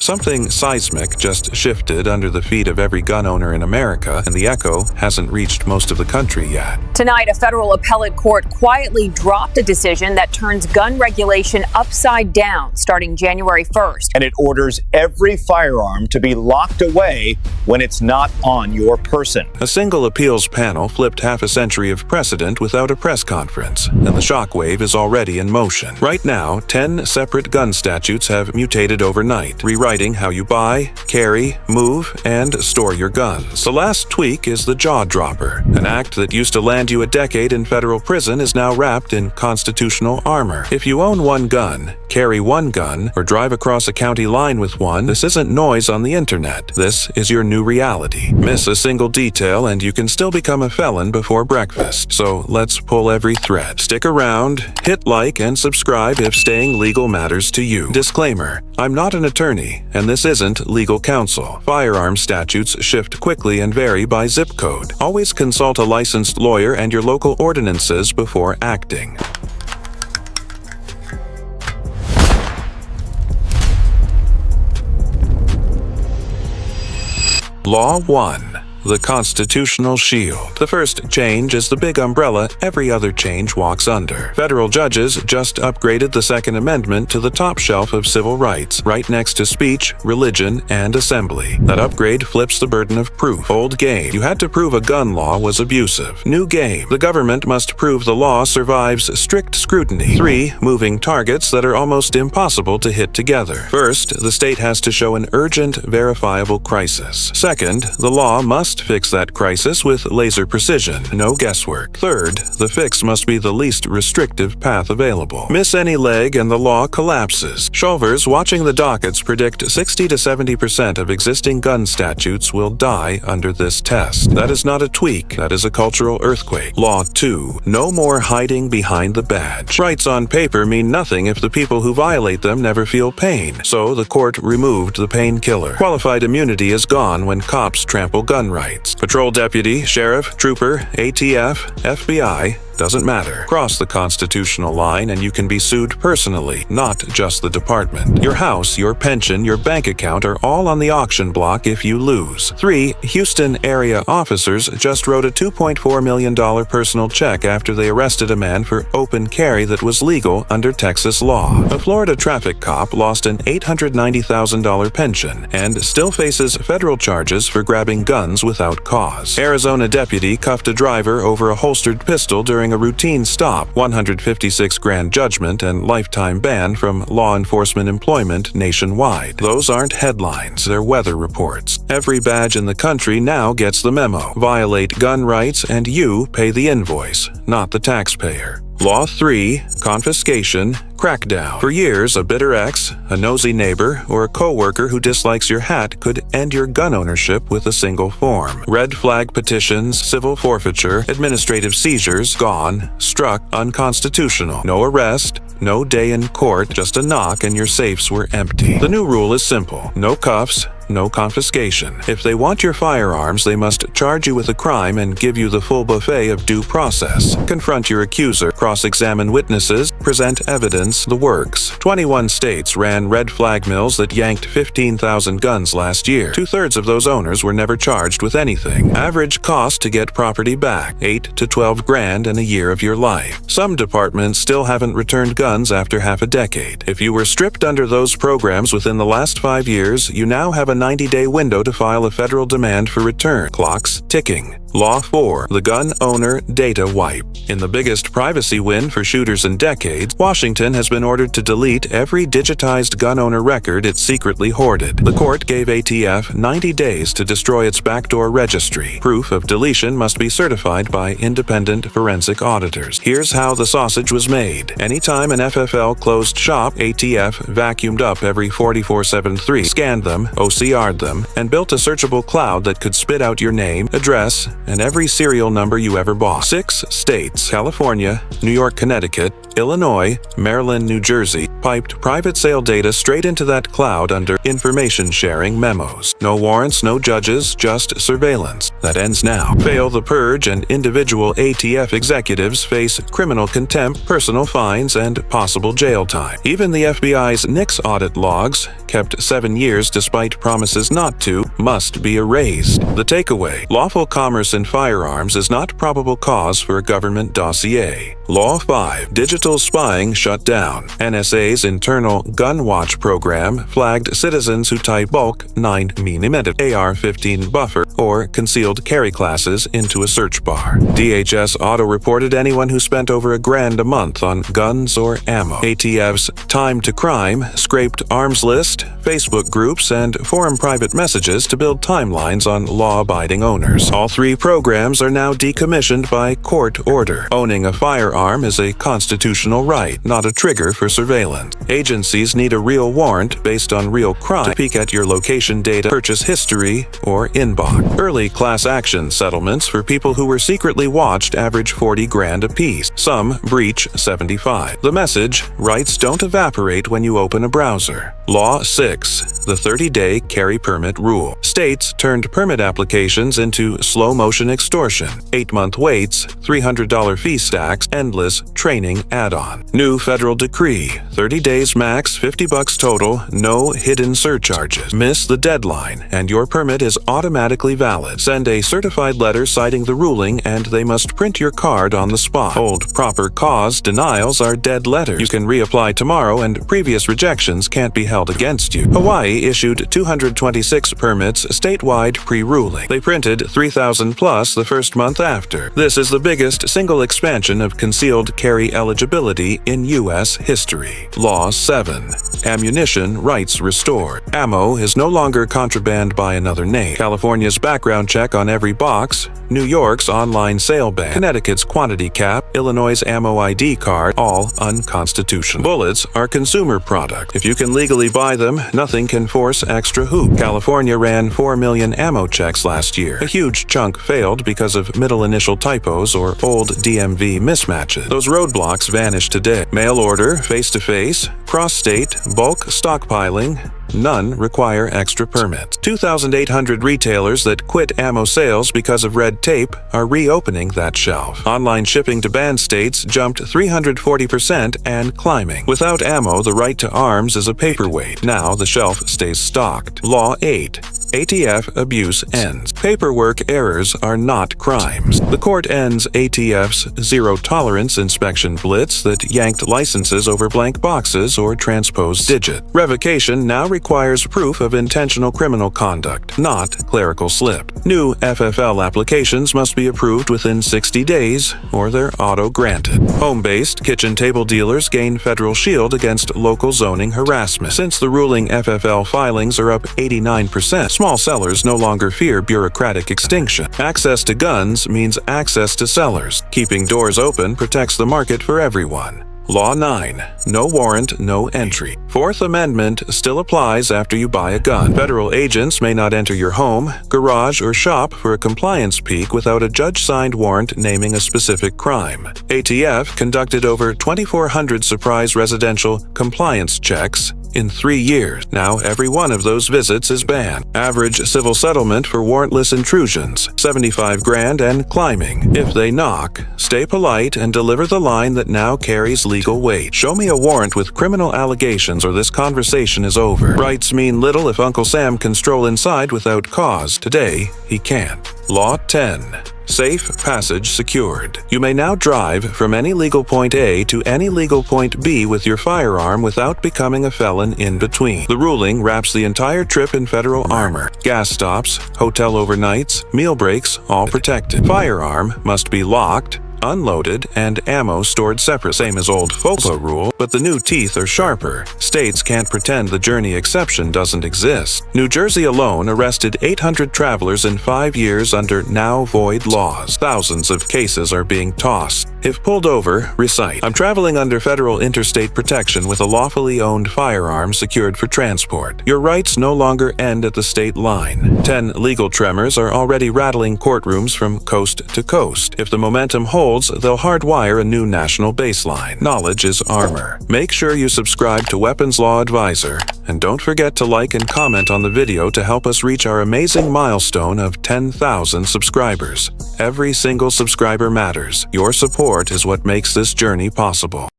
Something seismic just shifted under the feet of every gun owner in America, and the echo hasn't reached most of the country yet. Tonight, a federal appellate court quietly dropped a decision that turns gun regulation upside down starting January 1st. And it orders every firearm to be locked away when it's not on your person. A single appeals panel flipped half a century of precedent without a press conference, and the shockwave is already in motion. Right now, 10 separate gun statutes have mutated overnight, rewriting how you buy, carry, move, and store your guns. The last tweak is the jaw dropper. An act that used to land you a decade in federal prison is now wrapped in constitutional armor. If you own one gun, carry one gun, or drive across a county line with one, this isn't noise on the internet. This is your new reality. Miss a single detail and you can still become a felon before breakfast. So let's pull every thread. Stick around, hit like, and subscribe if staying legal matters to you. Disclaimer: I'm not an attorney, and this isn't legal counsel. Firearms statutes shift quickly and vary by zip code. Always consult a licensed lawyer and your local ordinances before acting. Law 1. The Constitutional Shield. The first change is the big umbrella every other change walks under. Federal judges just upgraded the Second Amendment to the top shelf of civil rights, right next to speech, religion, and assembly. That upgrade flips the burden of proof. Old game: you had to prove a gun law was abusive. New game: the government must prove the law survives strict scrutiny. 3. Moving targets that are almost impossible to hit together. First, the state has to show an urgent, verifiable crisis. Second, the law must fix that crisis with laser precision, no guesswork. Third, the fix must be the least restrictive path available. Miss any leg and the law collapses. Shelvers watching the dockets predict 60 to 70% of existing gun statutes will die under this test. That is not a tweak, that is a cultural earthquake. Law 2. No more hiding behind the badge. Rights on paper mean nothing if the people who violate them never feel pain, so the court removed the painkiller. Qualified immunity is gone when cops trample gun rights. Patrol deputy, sheriff, trooper, ATF, FBI, doesn't matter. Cross the constitutional line and you can be sued personally, not just the department. Your house, your pension, your bank account are all on the auction block if you lose. 3. Houston area officers just wrote a $2.4 million personal check after they arrested a man for open carry that was legal under Texas law. A Florida traffic cop lost an $890,000 pension and still faces federal charges for grabbing guns without cause. Arizona deputy cuffed a driver over a holstered pistol during a routine stop, $156,000 judgment and lifetime ban from law enforcement employment nationwide. Those aren't headlines, they're weather reports. Every badge in the country now gets the memo. Violate gun rights and you pay the invoice, not the taxpayer. Law 3. Confiscation. Crackdown. For years, a bitter ex, a nosy neighbor, or a coworker who dislikes your hat could end your gun ownership with a single form. Red flag petitions, civil forfeiture, administrative seizures, gone, struck, unconstitutional. No arrest, no day in court, just a knock and your safes were empty. The new rule is simple: no cuffs, no confiscation. If they want your firearms, they must charge you with a crime and give you the full buffet of due process. Confront your accuser, cross-examine witnesses, present evidence, the works. 21 states ran red flag mills that yanked 15,000 guns last year. 2/3 of those owners were never charged with anything. Average cost to get property back: $8 to $12,000 in a year of your life. Some departments still haven't returned guns after half a decade. If you were stripped under those programs within the last 5 years, you now have a 90-day window to file a federal demand for return. Clock's ticking. Law 4. The Gun Owner Data Wipe. In the biggest privacy win for shooters in decades, Washington has been ordered to delete every digitized gun owner record it secretly hoarded. The court gave ATF 90 days to destroy its backdoor registry. Proof of deletion must be certified by independent forensic auditors. Here's how the sausage was made. Anytime an FFL closed shop, ATF vacuumed up every 4473, scanned them, OCR'd them, and built a searchable cloud that could spit out your name, address, and every serial number you ever bought. 6 states, California, New York, Connecticut, Illinois, Maryland, New Jersey, piped private sale data straight into that cloud under information sharing memos. No warrants, no judges, just surveillance. That ends now. Fail the purge and individual ATF executives face criminal contempt, personal fines, and possible jail time. Even the FBI's NICS audit logs, kept 7 years despite promises not to, must be erased. The takeaway: lawful commerce in firearms is not probable cause for a government dossier. Law 5. Digital spying shut down. NSA's internal gun watch program flagged citizens who type bulk 9mm AR-15 buffer or concealed carry classes into a search bar. DHS auto-reported anyone who spent over $1,000 a month on guns or ammo. ATF's Time to Crime scraped arms list, Facebook groups, and forum private messages to build timelines on law-abiding owners. All 3 programs are now decommissioned by court order. Owning a firearm is a constitutional right, not a trigger for surveillance. Agencies need a real warrant based on real crime to peek at your location data, purchase history, or inbox. Early class action settlements for people who were secretly watched average $40,000 apiece. Some breach 75. The message: rights don't evaporate when you open a browser. Law 6. The 30-day carry permit rule. States turned permit applications into slow-motion extortion. 8-month waits, $300 fee stacks, endless training add-on. New federal decree: 30 days max, $50 total, no hidden surcharges. Miss the deadline, and your permit is automatically valid. Send a certified letter citing the ruling, and they must print your card on the spot. Old proper cause denials are dead letters. You can reapply tomorrow, and previous rejections can't be held against you. Hawaii issued 226 permits statewide pre-ruling. They printed 3,000 plus the first month after. This is the biggest single expansion of concealed carry eligibility in U.S. history. Law 7. Ammunition rights restored. Ammo is no longer contraband by another name. California's background check on every box, New York's online sale ban, Connecticut's quantity cap, Illinois' ammo ID card, all unconstitutional. Bullets are consumer product. If you can legally buy them, nothing can force extra hoop. California ran 4 million ammo checks last year. A huge chunk failed because of middle initial typos or old DMV mismatches. Those roadblocks vanish today. Mail order, face-to-face, cross-state, bulk stockpiling, none require extra permits. 2,800 retailers that quit ammo sales because of red tape are reopening that shelf. Online shipping to banned states jumped 340% and climbing. Without ammo, the right to arms is a paperweight. Now the shelf stays stocked. Law 8. ATF abuse ends. Paperwork errors are not crimes. The court ends ATF's zero-tolerance inspection blitz that yanked licenses over blank boxes or transposed digit. Revocation now requires proof of intentional criminal conduct, not clerical slip. New FFL applications must be approved within 60 days or they're auto-granted. Home-based kitchen table dealers gain federal shield against local zoning harassment. Since the ruling, FFL filings are up 89%. Small sellers no longer fear bureaucratic extinction. Access to guns means access to sellers. Keeping doors open protects the market for everyone. Law 9. No warrant, no entry. Fourth Amendment still applies after you buy a gun. Federal agents may not enter your home, garage, or shop for a compliance peek without a judge-signed warrant naming a specific crime. ATF conducted over 2,400 surprise residential compliance checks in 3 years. Now every one of those visits is banned. Average civil settlement for warrantless intrusions, $75,000 and climbing. If they knock, stay polite and deliver the line that now carries legal weight. Show me a warrant with criminal allegations or this conversation is over. Rights mean little if Uncle Sam can stroll inside without cause. Today, he can't. Law 10. Safe passage secured. You may now drive from any legal point A to any legal point B with your firearm without becoming a felon in between. The ruling wraps the entire trip in federal armor. Gas stops, hotel overnights, meal breaks, all protected. Firearm must be locked, unloaded, and ammo stored separate. Same as old FOPA rule, but the new teeth are sharper. States can't pretend the journey exception doesn't exist. New Jersey alone arrested 800 travelers in 5 years under now void laws. Thousands of cases are being tossed. If pulled over, recite, "I'm traveling under federal interstate protection with a lawfully owned firearm secured for transport." Your rights no longer end at the state line. 10 legal tremors are already rattling courtrooms from coast to coast. If the momentum holds, unfolds, they'll hardwire a new national baseline. Knowledge is armor. Make sure you subscribe to Weapons Law Advisor, and don't forget to like and comment on the video to help us reach our amazing milestone of 10,000 subscribers. Every single subscriber matters. Your support is what makes this journey possible.